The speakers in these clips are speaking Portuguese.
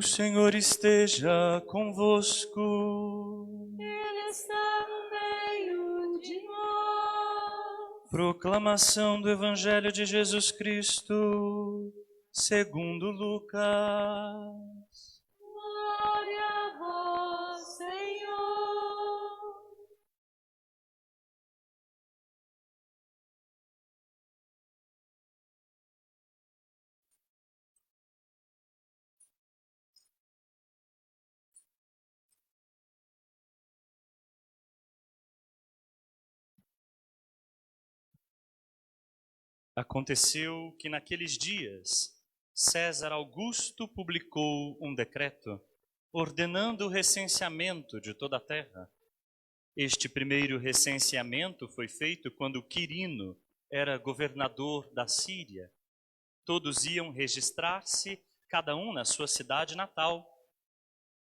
Senhor esteja convosco. Ele está no meio de nós. Proclamação do Evangelho de Jesus Cristo, segundo Lucas. Glória a vós, Senhor. Aconteceu que naqueles dias César Augusto publicou um decreto ordenando o recenseamento de toda a terra. Este primeiro recenseamento foi feito quando Quirino era governador da Síria. Todos iam registrar-se, cada um na sua cidade natal.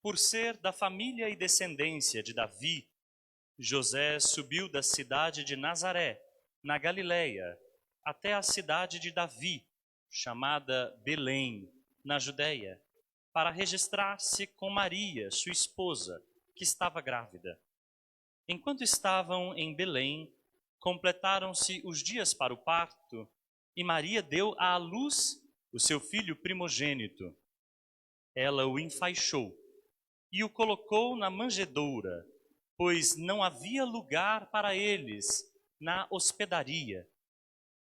Por ser da família e descendência de Davi, José subiu da cidade de Nazaré, na Galileia, até a cidade de Davi, chamada Belém, na Judéia, para registrar-se com Maria, sua esposa, que estava grávida. Enquanto estavam em Belém, completaram-se os dias para o parto, e Maria deu à luz o seu filho primogênito. Ela o enfaixou e o colocou na manjedoura, pois não havia lugar para eles na hospedaria.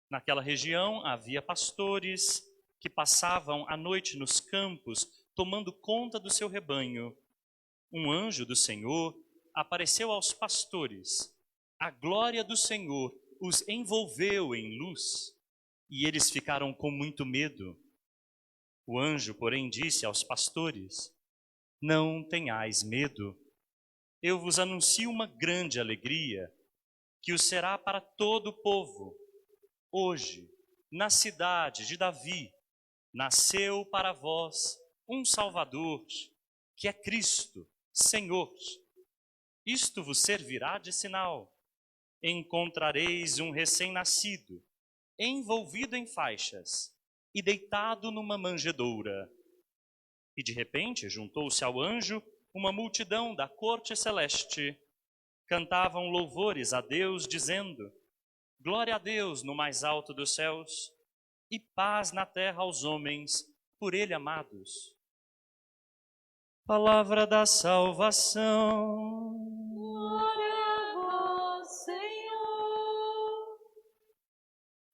Naquela região havia pastores que passavam a noite nos campos, tomando conta do seu rebanho. Um anjo do Senhor apareceu aos pastores. A glória do Senhor os envolveu em luz, e eles ficaram com muito medo. O anjo, porém, disse aos pastores: não tenhais medo. Eu vos anuncio uma grande alegria, que o será para todo o povo. Hoje, na cidade de Davi, nasceu para vós um Salvador, que é Cristo, Senhor. Isto vos servirá de sinal. Encontrareis um recém-nascido, envolvido em faixas e deitado numa manjedoura. E de repente juntou-se ao anjo uma multidão da corte celeste. Cantavam louvores a Deus, dizendo: glória a Deus no mais alto dos céus, e paz na terra aos homens, por ele amados. Palavra da salvação. Glória a vós, Senhor.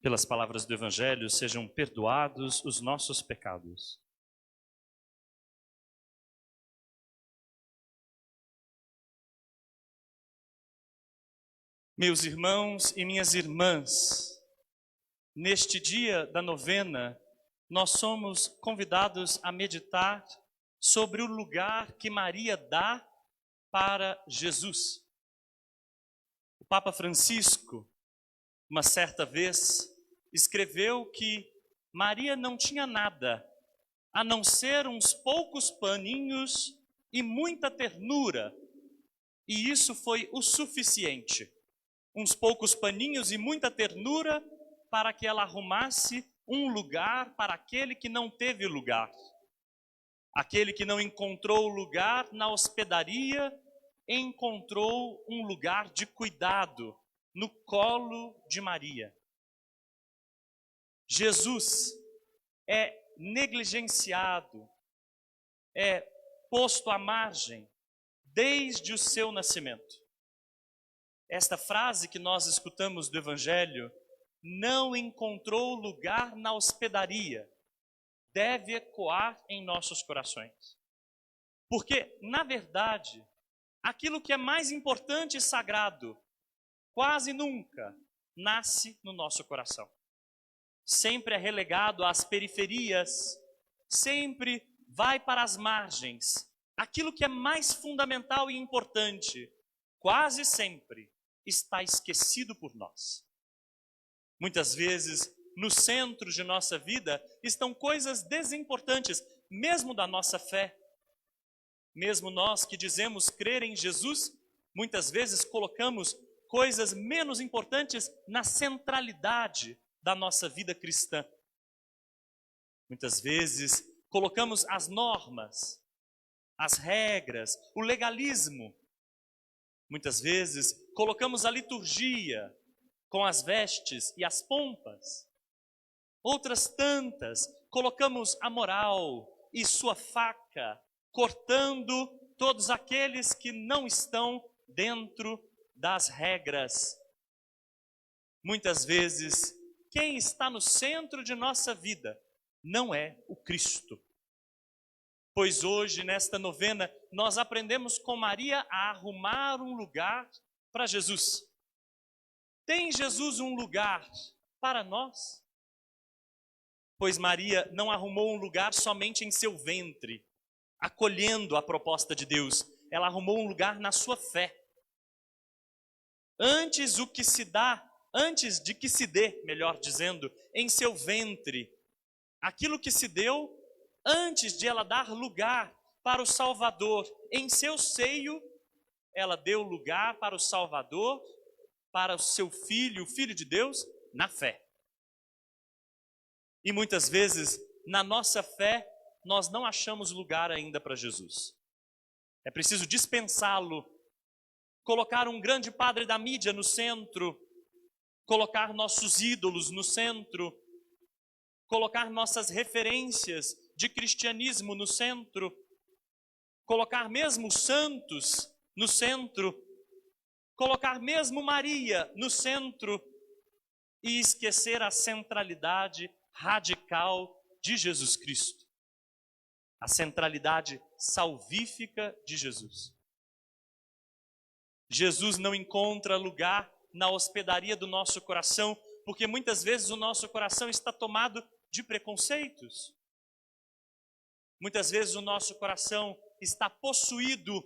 Pelas palavras do Evangelho, sejam perdoados os nossos pecados. Meus irmãos e minhas irmãs, neste dia da novena, nós somos convidados a meditar sobre o lugar que Maria dá para Jesus. O Papa Francisco, uma certa vez, escreveu que Maria não tinha nada, a não ser uns poucos paninhos e muita ternura, e isso foi o suficiente. Uns poucos paninhos e muita ternura para que ela arrumasse um lugar para aquele que não teve lugar. Aquele que não encontrou lugar na hospedaria, encontrou um lugar de cuidado no colo de Maria. Jesus é negligenciado, é posto à margem desde o seu nascimento. Esta frase que nós escutamos do Evangelho, não encontrou lugar na hospedaria, deve ecoar em nossos corações. Porque, na verdade, aquilo que é mais importante e sagrado, quase nunca nasce no nosso coração. Sempre é relegado às periferias, sempre vai para as margens. Aquilo que é mais fundamental e importante, quase sempre está esquecido por nós. Muitas vezes, no centro de nossa vida, estão coisas desimportantes, mesmo da nossa fé. Mesmo nós que dizemos crer em Jesus, muitas vezes colocamos coisas menos importantes na centralidade da nossa vida cristã. Muitas vezes colocamos as normas, as regras, o legalismo. Muitas vezes, colocamos a liturgia com as vestes e as pompas. Outras tantas, colocamos a moral e sua faca, cortando todos aqueles que não estão dentro das regras. Muitas vezes, quem está no centro de nossa vida não é o Cristo. Pois hoje, nesta novena, nós aprendemos com Maria a arrumar um lugar para Jesus. Tem Jesus um lugar para nós? Pois Maria não arrumou um lugar somente em seu ventre, acolhendo a proposta de Deus. Ela arrumou um lugar na sua fé. Antes de que se dê, melhor dizendo, em seu ventre, aquilo que se deu antes de ela dar lugar para o Salvador em seu seio, ela deu lugar para o Salvador, para o seu Filho, o Filho de Deus, na fé. E muitas vezes, na nossa fé, nós não achamos lugar ainda para Jesus. É preciso dispensá-lo, colocar um grande padre da mídia no centro, colocar nossos ídolos no centro, colocar nossas referências de cristianismo no centro, colocar mesmo santos no centro, colocar mesmo Maria no centro e esquecer a centralidade radical de Jesus Cristo, a centralidade salvífica de Jesus. Jesus não encontra lugar na hospedaria do nosso coração, porque muitas vezes o nosso coração está tomado de preconceitos. Muitas vezes o nosso coração está possuído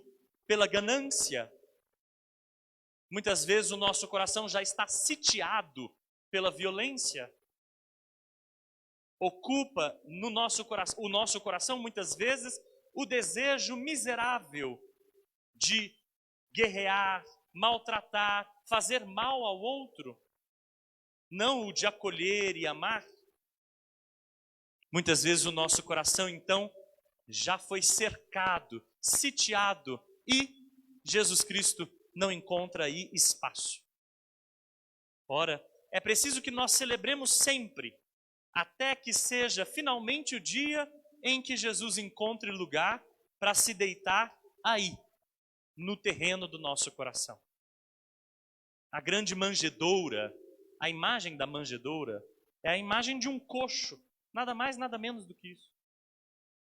pela ganância. Muitas vezes o nosso coração já está sitiado pela violência. Ocupa o nosso coração muitas vezes o desejo miserável de guerrear, maltratar, fazer mal ao outro, não o de acolher e amar. Muitas vezes o nosso coração, então, já foi cercado, sitiado, e Jesus Cristo não encontra aí espaço. Ora, é preciso que nós celebremos sempre, até que seja finalmente o dia em que Jesus encontre lugar para se deitar aí, no terreno do nosso coração. A grande manjedoura, a imagem da manjedoura, é a imagem de um coxo, nada mais, nada menos do que isso.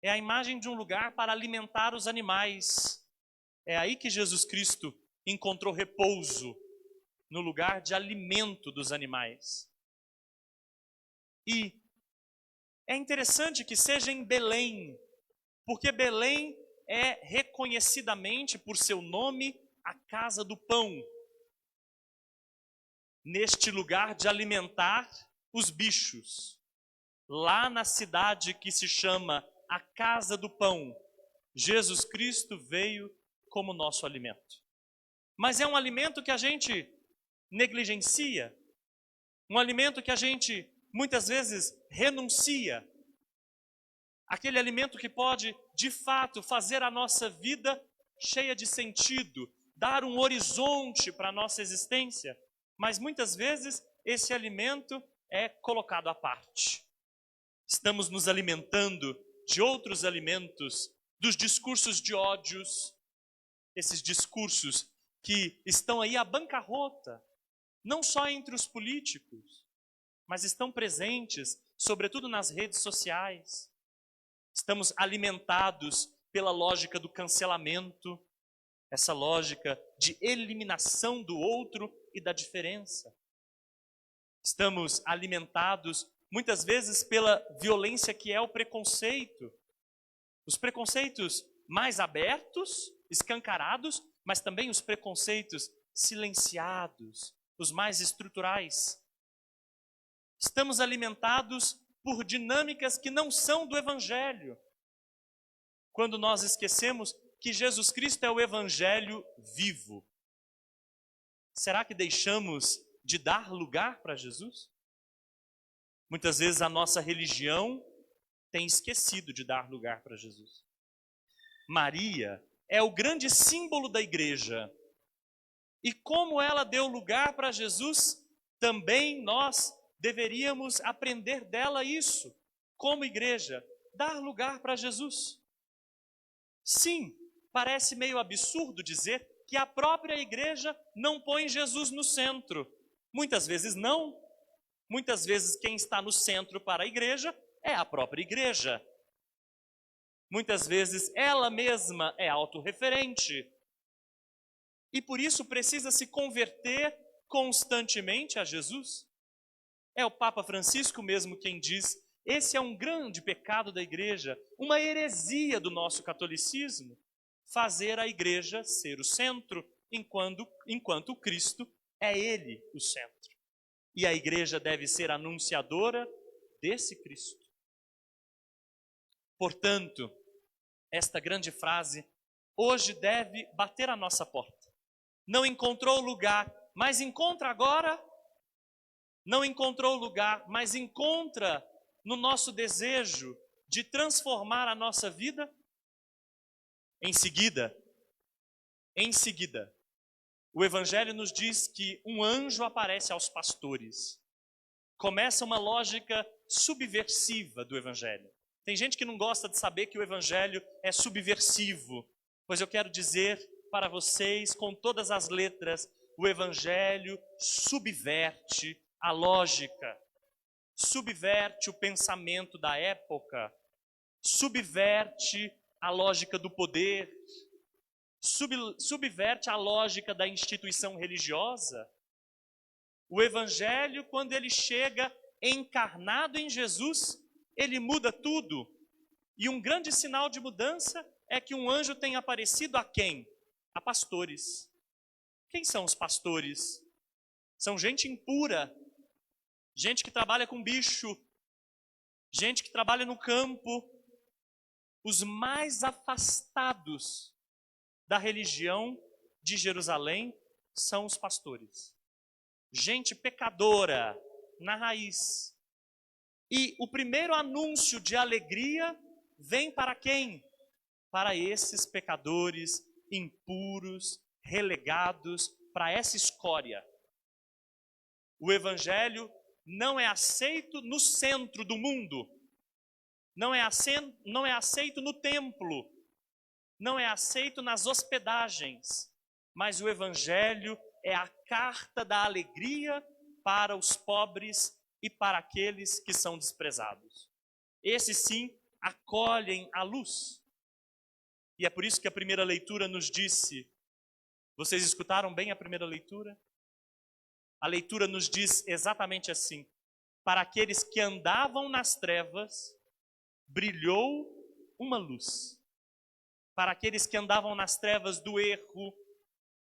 É a imagem de um lugar para alimentar os animais. É aí que Jesus Cristo encontrou repouso, no lugar de alimento dos animais. E é interessante que seja em Belém, porque Belém é reconhecidamente, por seu nome, a casa do pão. Neste lugar de alimentar os bichos. Lá na cidade que se chama a Casa do Pão, Jesus Cristo veio como nosso alimento. Mas é um alimento que a gente negligencia, um alimento que a gente muitas vezes renuncia. Aquele alimento que pode, de fato, fazer a nossa vida cheia de sentido, dar um horizonte para a nossa existência. Mas muitas vezes esse alimento é colocado à parte. Estamos nos alimentando de outros alimentos, dos discursos de ódios, esses discursos que estão aí à bancarrota, não só entre os políticos, mas estão presentes, sobretudo nas redes sociais. Estamos alimentados pela lógica do cancelamento, essa lógica de eliminação do outro e da diferença. Estamos alimentados muitas vezes pela violência que é o preconceito. Os preconceitos mais abertos, escancarados, mas também os preconceitos silenciados, os mais estruturais. Estamos alimentados por dinâmicas que não são do Evangelho. Quando nós esquecemos que Jesus Cristo é o Evangelho vivo. Será que deixamos de dar lugar para Jesus? Muitas vezes a nossa religião tem esquecido de dar lugar para Jesus. Maria é o grande símbolo da igreja. E como ela deu lugar para Jesus, também nós deveríamos aprender dela isso, como igreja, dar lugar para Jesus. Sim, parece meio absurdo dizer que a própria igreja não põe Jesus no centro. Muitas vezes não. Muitas vezes quem está no centro para a igreja é a própria igreja. Muitas vezes ela mesma é autorreferente. E por isso precisa se converter constantemente a Jesus. É o Papa Francisco mesmo quem diz: esse é um grande pecado da igreja, uma heresia do nosso catolicismo, fazer a igreja ser o centro, enquanto Cristo é Ele o centro. E a igreja deve ser anunciadora desse Cristo. Portanto, esta grande frase hoje deve bater à nossa porta. Não encontrou lugar, mas encontra agora. Não encontrou lugar, mas encontra no nosso desejo de transformar a nossa vida. Em seguida, o Evangelho nos diz que um anjo aparece aos pastores. Começa uma lógica subversiva do Evangelho. Tem gente que não gosta de saber que o Evangelho é subversivo, pois eu quero dizer para vocês, com todas as letras, o Evangelho subverte a lógica, subverte o pensamento da época, subverte a lógica do poder, subverte a lógica da instituição religiosa. O Evangelho, quando ele chega encarnado em Jesus, ele muda tudo. E um grande sinal de mudança é que um anjo tem aparecido a quem? A pastores. Quem são os pastores? São gente impura, gente que trabalha com bicho, gente que trabalha no campo, os mais afastados da religião de Jerusalém são os pastores. Gente pecadora na raiz. E o primeiro anúncio de alegria vem para quem? Para esses pecadores impuros, relegados, para essa escória. O Evangelho não é aceito no centro do mundo, não é aceito no templo, não é aceito nas hospedagens, mas o Evangelho é a carta da alegria para os pobres e para aqueles que são desprezados. Esses sim acolhem a luz. E é por isso que a primeira leitura nos disse, vocês escutaram bem a primeira leitura? A leitura nos diz exatamente assim: para aqueles que andavam nas trevas, brilhou uma luz. Para aqueles que andavam nas trevas do erro,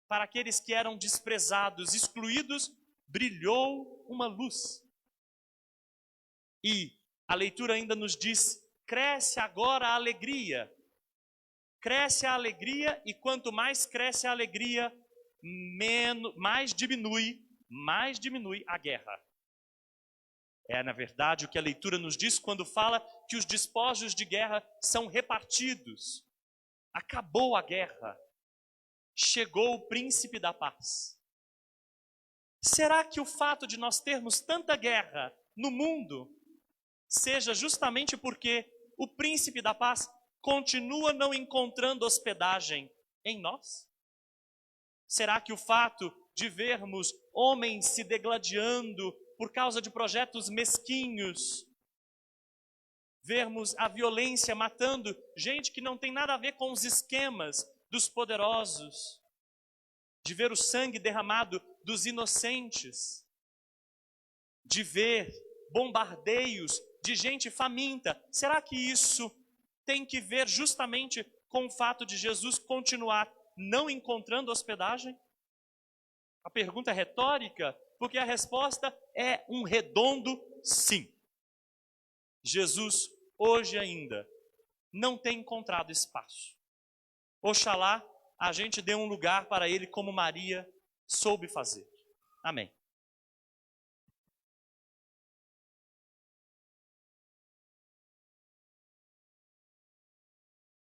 para aqueles que eram desprezados, excluídos, brilhou uma luz. E a leitura ainda nos diz: cresce agora a alegria. Cresce a alegria, e quanto mais cresce a alegria, mais diminui a guerra. É, na verdade, o que a leitura nos diz quando fala que os despojos de guerra são repartidos. Acabou a guerra. Chegou o príncipe da paz. Será que o fato de nós termos tanta guerra no mundo seja justamente porque o príncipe da paz continua não encontrando hospedagem em nós? Será que o fato de vermos homens se degladiando por causa de projetos mesquinhos, vermos a violência matando gente que não tem nada a ver com os esquemas dos poderosos, de ver o sangue derramado dos inocentes, de ver bombardeios de gente faminta, será que isso tem que ver justamente com o fato de Jesus continuar não encontrando hospedagem? A pergunta é retórica, porque a resposta é um redondo sim. Jesus, hoje ainda, não tem encontrado espaço. Oxalá a gente dê um lugar para ele como Maria soube fazer. Amém.